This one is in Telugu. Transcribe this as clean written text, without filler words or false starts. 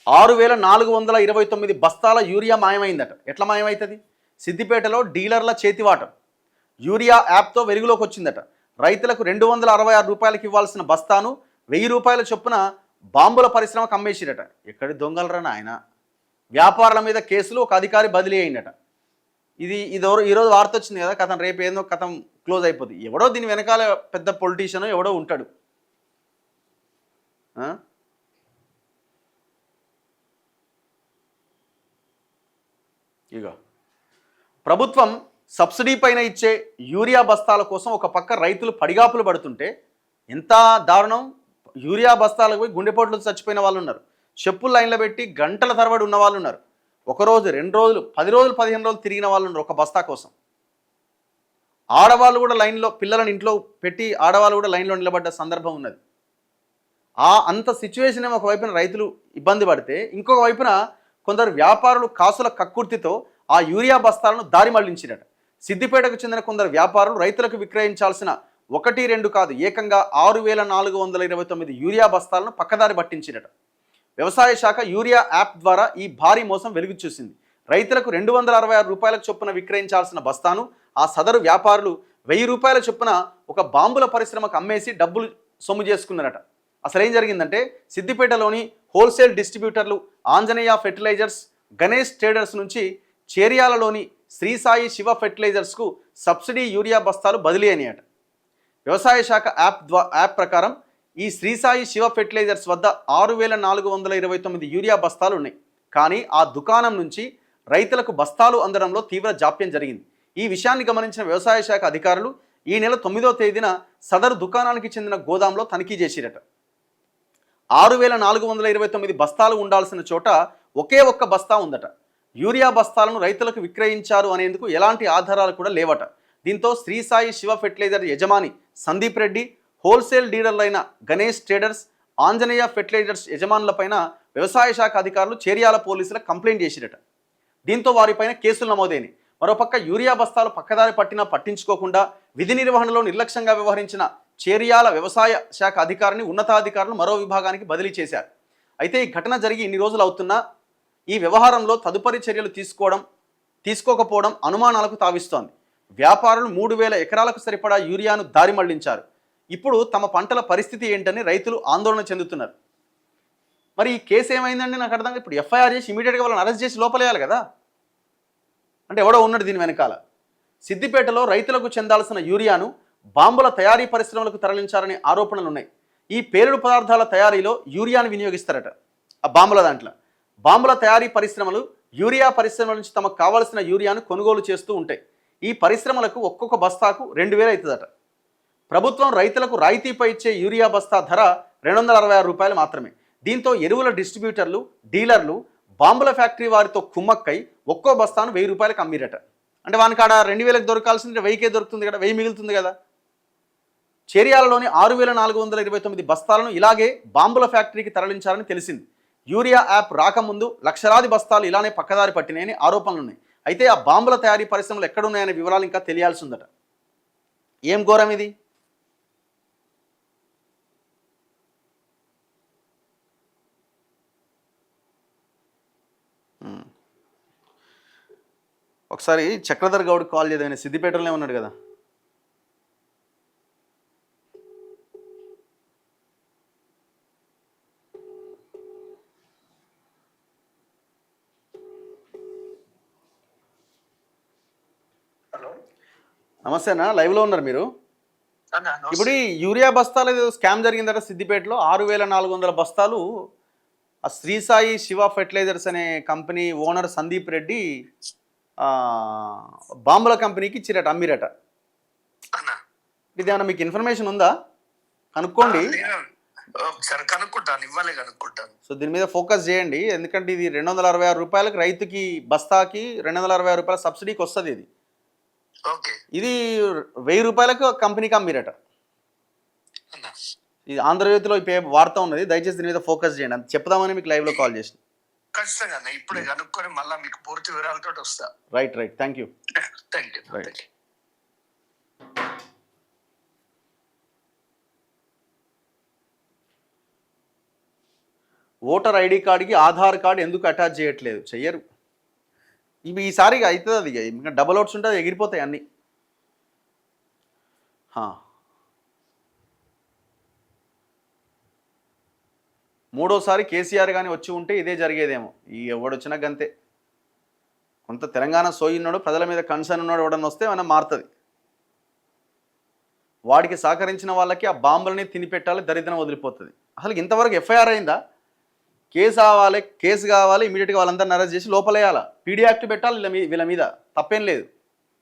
6429 బస్తాల యూరియా మాయమైందట. ఎట్లా మాయమవుతుంది? సిద్దిపేటలో డీలర్ల చేతివాటం. యూరియా యాప్తో వెలుగులోకి వచ్చిందట. రైతులకు 266 రూపాయలకి ఇవ్వాల్సిన బస్తాను 1000 రూపాయల చొప్పున బాంబుల పరిశ్రమకు అమ్మేసిరట. ఎక్కడి దొంగలరా నాయన? వ్యాపారుల మీద కేసులు, ఒక అధికారి బదిలీ అయిందట. ఇది ఈరోజు వార్త వచ్చింది కదా, కథం రేపు ఏందో కథం క్లోజ్ అయిపోతుంది. ఎవడో దీని వెనకాల పెద్ద పొలిటీషియన్ ఎవడో ఉంటాడు. ఇక ప్రభుత్వం సబ్సిడీ పైన ఇచ్చే యూరియా బస్తాల కోసం ఒక పక్క రైతులు పడిగాపులు పడుతుంటే ఎంత దారుణం. యూరియా బస్తాలకు పోయి గుండెపోట్లు చచ్చిపోయిన వాళ్ళు ఉన్నారు. చెప్పులు లైన్లో పెట్టి గంటల తరబడి ఉన్న వాళ్ళు ఉన్నారు. ఒకరోజు, 2 రోజులు, 10 రోజులు, 15 రోజులు తిరిగిన వాళ్ళు ఉన్నారు ఒక బస్తా కోసం. ఆడవాళ్ళు కూడా లైన్లో, పిల్లలను ఇంట్లో పెట్టి ఆడవాళ్ళు కూడా లైన్లో నిలబడ్డ సందర్భం ఉన్నది. అంత సిచ్యువేషన్ ఏమో ఒకవైపున రైతులు ఇబ్బంది పడితే, ఇంకొక వైపున కొందరు వ్యాపారులు కాసుల కక్కుర్తితో ఆ యూరియా బస్తాలను దారి మళ్లించినట. సిద్దిపేటకు చెందిన కొందరు వ్యాపారులు రైతులకు విక్రయించాల్సిన 1, 2 కాదు, ఏకంగా 6429 యూరియా బస్తాలను పక్కదారి పట్టించినట. వ్యవసాయ శాఖ యూరియా యాప్ ద్వారా ఈ భారీ మోసం వెలుగు చూసింది. రైతులకు 266 రూపాయల చొప్పున విక్రయించాల్సిన బస్తాను ఆ సదరు వ్యాపారులు 1000 రూపాయల చొప్పున ఒక బాంబుల పరిశ్రమకు అమ్మేసి డబ్బులు సొమ్ము చేసుకున్నారట. అసలు ఏం జరిగిందంటే, సిద్దిపేటలోని హోల్సేల్ డిస్ట్రిబ్యూటర్లు ఆంజనేయ ఫెర్టిలైజర్స్, గణేష్ ట్రేడర్స్ నుంచి చేర్యాలలోని శ్రీసాయి శివ ఫెర్టిలైజర్స్కు సబ్సిడీ యూరియా బస్తాలు బదిలీ అయినాయట. వ్యవసాయ శాఖ యాప్ ప్రకారం ఈ శ్రీసాయి శివ ఫెర్టిలైజర్స్ వద్ద 6429 యూరియా బస్తాలు ఉన్నాయి. కానీ ఆ దుకాణం నుంచి రైతులకు బస్తాలు అందడంలో తీవ్ర జాప్యం జరిగింది. ఈ విషయాన్ని గమనించిన వ్యవసాయ శాఖ అధికారులు ఈ నెల 9వ తేదీన సదరు దుకాణానికి చెందిన గోదాంలో తనిఖీ చేసిరట. 6429 బస్తాలు ఉండాల్సిన చోట ఒకే ఒక్క బస్తా ఉందట. యూరియా బస్తాలను రైతులకు విక్రయించారు అనేందుకు ఎలాంటి ఆధారాలు కూడా లేవట. దీంతో శ్రీసాయి శివ ఫెర్టిలైజర్ యజమాని సందీప్ రెడ్డి, హోల్సేల్ డీలర్లైన గణేష్ ట్రేడర్స్, ఆంజనేయ ఫెర్టిలైజర్స్ యజమానులపైన వ్యవసాయ శాఖ అధికారులు చేర్యాల పోలీసులకు కంప్లైంట్ చేసిరట. దీంతో వారిపైన కేసులు నమోదైనాయి. మరోపక్క యూరియా బస్తాలు పక్కదారి పట్టినా పట్టించుకోకుండా విధి నిర్వహణలో నిర్లక్ష్యంగా వ్యవహరించిన చేర్యాల వ్యవసాయ శాఖ అధికారిని ఉన్నతాధికారులు మరో విభాగానికి బదిలీ చేశారు. అయితే ఈ ఘటన జరిగి ఇన్ని రోజులు అవుతున్నా ఈ వ్యవహారంలో తదుపరి చర్యలు తీసుకోకపోవడం అనుమానాలకు తావిస్తోంది. వ్యాపారులు 3000 ఎకరాలకు సరిపడా యూరియాను దారి మళ్లించారు. ఇప్పుడు తమ పంటల పరిస్థితి ఏంటని రైతులు ఆందోళన చెందుతున్నారు. మరి ఈ కేసు ఏమైందండి నాకు అర్థం. ఇప్పుడు ఎఫ్ఐఆర్ చేసి ఇమీడియట్గా వాళ్ళని అరెస్ట్ చేసి లోపలేయాలి కదా. అంటే ఎవడో ఉన్నాడు దీని వెనకాల. సిద్దిపేటలో రైతులకు చెందాల్సిన యూరియాను బాంబుల తయారీ పరిశ్రమలకు తరలించారనే ఆరోపణలు ఉన్నాయి. ఈ పేలుడు పదార్థాల తయారీలో యూరియాను వినియోగిస్తారట. ఆ బాంబుల తయారీ పరిశ్రమలు యూరియా పరిశ్రమల నుంచి తమకు కావాల్సిన యూరియాను కొనుగోలు చేస్తూ ఉంటాయి. ఈ పరిశ్రమలకు ఒక్కొక్క బస్తాకు 2000 అవుతుందట. ప్రభుత్వం రైతులకు రాయితీపై ఇచ్చే యూరియా బస్తా ధర 266 రూపాయలు మాత్రమే. దీంతో ఎరువుల డిస్ట్రిబ్యూటర్లు, డీలర్లు బాంబుల ఫ్యాక్టరీ వారితో కుమ్మక్కై ఒక్కో బస్తాను 1000 రూపాయలకు అమ్మిరట. అంటే వానికి ఆడ 2000కి దొరకాల్సింది 1000కే దొరుకుతుంది కదా, 1000 మిగులుతుంది కదా. చేర్యాలలోని 6429 బస్తాలను ఇలాగే బాంబుల ఫ్యాక్టరీకి తరలించారని తెలిసింది. యూరియా యాప్ రాకముందు లక్షలాది బస్తాలు ఇలానే పక్కదారి పట్టినాయని ఆరోపణలున్నాయి. అయితే ఆ బాంబుల తయారీ పరిశ్రమలు ఎక్కడున్నాయనే వివరాలు ఇంకా తెలియాల్సి ఉందట. ఏం ఘోరం ఇది. ఒకసారి చక్రధర్ గౌడ్కి కాల్ చేద్దాం. సిద్దిపేటలోనే ఉన్నాడు కదా. నమస్తే అన్న, లైవ్లో ఉన్నారు మీరు. ఇప్పుడు ఈ యూరియా బస్తాలు ఏదో స్కామ్ జరిగిందట సిద్దిపేటలో. 6400 బస్తాలు ఆ శ్రీసాయి శివ ఫెర్టిలైజర్స్ అనే కంపెనీ ఓనర్ సందీప్ రెడ్డి బాంబుల కంపెనీకి ఇచ్చిరట, అమ్మిరట. ఇదేమన్నా మీకు ఇన్ఫర్మేషన్ ఉందా? కనుక్కోండి. సో దీని మీద ఫోకస్ చేయండి. ఎందుకంటే ఇది 266 రూపాయలకు రైతుకి బస్తాకి 266 రూపాయల సబ్సిడీకి వస్తుంది. ఇది 1000 రూపాయలకు కంపెనీకి అమ్మిరట. ఇది ఆంధ్రజ్యోతిలో వార్త ఉన్నది. దయచేసి దీని మీద ఫోకస్ చేయండి. అంత చెప్దామని మీకు లైవ్ లో కాల్ చేసిన. ఖచ్చితంగా ఇప్పుడే కనుక్కొని మళ్ళీ మీకు పూర్తి వివరాలతో వస్తా. Right thank you. Right. Voter ID కార్డుకి ఆధార్ కార్డు ఎందుకు అటాచ్ చేయట్లేదు? చెయ్యరు. ఇవి ఈసారి అవుతుంది, అది ఇంకా డబల్ ఓట్స్ ఉంటే అది ఎగిరిపోతాయి అన్నీ. మూడోసారి కేసీఆర్ కానీ వచ్చి ఉంటే ఇదే జరిగేదేమో. ఈ ఎవడొచ్చినా గంతే. కొంత తెలంగాణ సోయిన్నాడు, ప్రజల మీద కన్సర్న్ ఉన్నాడు, ఎవడన్నా వస్తే మనం మారుతుంది. వాడికి సహకరించిన వాళ్ళకి ఆ బాంబులని తినిపెట్టాలి, దరిద్రం వదిలిపోతుంది. అసలు ఇంతవరకు ఎఫ్ఐఆర్ అయిందా? కేసు కావాలి, ఇమీడియట్గా వాళ్ళందరిని అరెస్ట్ చేసి లోపలేయాలా, పీడీ యాక్ట్ పెట్టాలి వీళ్ళ మీద, తప్పేం లేదు.